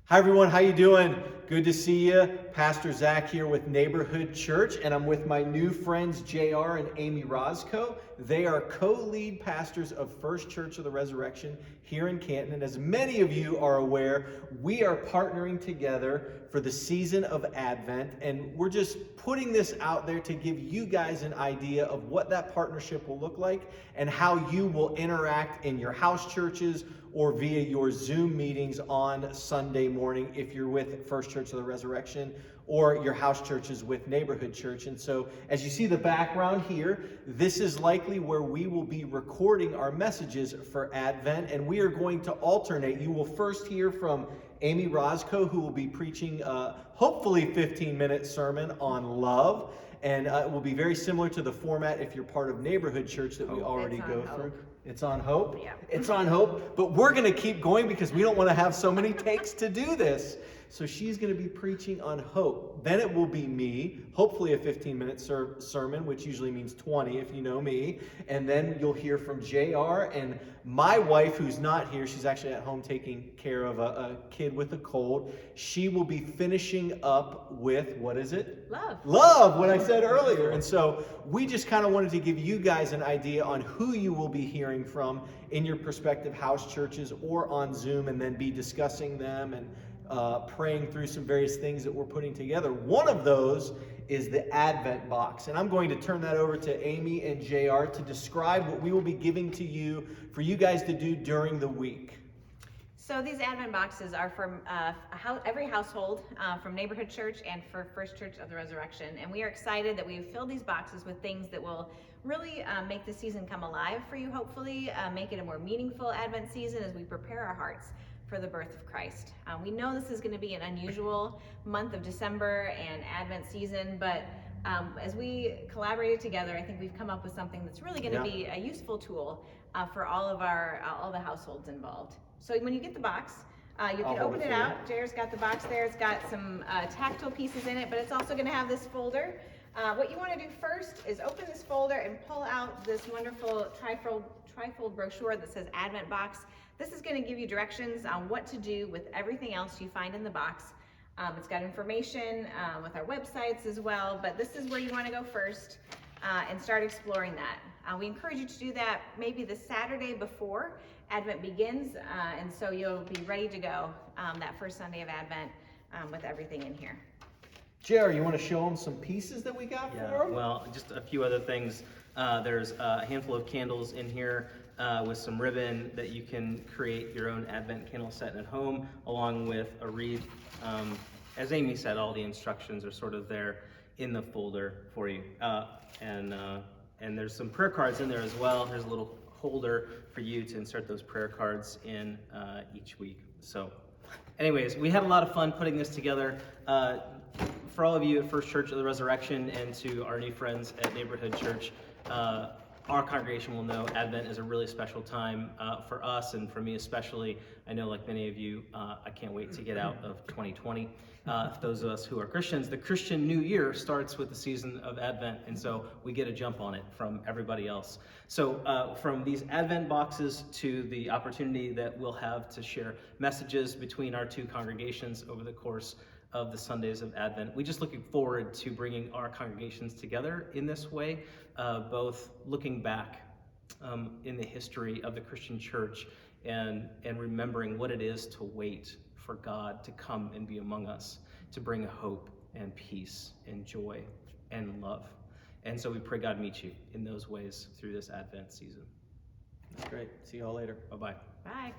Hi everyone, how you doing? Good to see you. Pastor Zach here with Neighborhood Church, and I'm with my new friends JR and Amy Roscoe. They are co-lead pastors of First Church of the Resurrection here in Canton. And as many of you are aware, we are partnering together for the season of Advent, and we're just putting this out there to give you guys an idea of what that partnership will look like and how you will interact in your house churches or via your Zoom meetings on Sunday morning if you're with First Church of the Resurrection, or your house churches with Neighborhood Church. And so as you see the background here, this is likely where we will be recording our messages for Advent, and we are going to alternate. You will first hear from Amy Roscoe, who will be preaching hopefully 15-minute sermon on love. And it will be very similar to the format if you're part of Neighborhood Church that we already go through. It's on Hope? Yeah. It's on Hope. But we're going to keep going because we don't want to have so many takes to do this. So she's going to be preaching on hope. Then it will be me, hopefully a 15-minute sermon, which usually means 20 if you know me. And then you'll hear from JR and my wife, who's not here. She's actually at home taking care of a kid with a cold. She will be finishing up with, what is it? Love. Love, what I said earlier. And so we just kind of wanted to give you guys an idea on who you will be hearing from in your prospective house churches or on Zoom, and then be discussing them and praying through some various things that we're putting together. One of those is the Advent box. And I'm going to turn that over to Amy and JR to describe what we will be giving to you for you guys to do during the week. So these Advent boxes are from every household from Neighborhood Church and for First Church of the Resurrection. And we are excited that we've filled these boxes with things that will really make the season come alive for you, hopefully. Make it a more meaningful Advent season as we prepare our hearts for the birth of Christ. We know this is going to be an unusual month of December and Advent season, but as we collaborated together, I think we've come up with something that's really going to be a useful tool for all the households involved. So when you get the box, you can open it out. JR's got the box there. It's got some tactile pieces in it, but it's also going to have this folder. What you want to do first is open this folder and pull out this wonderful trifold brochure that says Advent Box. This is going to give you directions on what to do with everything else you find in the box. It's got information with our websites as well, but this is where you want to go first and start exploring that. We encourage you to do that maybe the Saturday before Advent begins, and so you'll be ready to go that first Sunday of Advent with everything in here. JR, you want to show them some pieces that we got for them? Well, just a few other things. There's a handful of candles in here with some ribbon that you can create your own Advent candle set at home, along with a wreath. As Amy said, all the instructions are sort of there in the folder for you. And there's some prayer cards in there as well. There's a little holder for you to insert those prayer cards in each week. So anyways, we had a lot of fun putting this together. For all of you at First Church of the Resurrection and to our new friends at Neighborhood Church, our congregation will know Advent is a really special time for us, and for me especially. I know, like many of you, I can't wait to get out of 2020. Those of us who are Christians, the Christian New Year starts with the season of Advent, and so we get a jump on it from everybody else. So from these Advent boxes to the opportunity that we'll have to share messages between our two congregations over the course of the Sundays of Advent. We're just looking forward to bringing our congregations together in this way, both looking back in the history of the Christian church and remembering what it is to wait for God to come and be among us, to bring hope and peace and joy and love. And so we pray God meet you in those ways through this Advent season. That's great. See you all later. Bye-bye. Bye.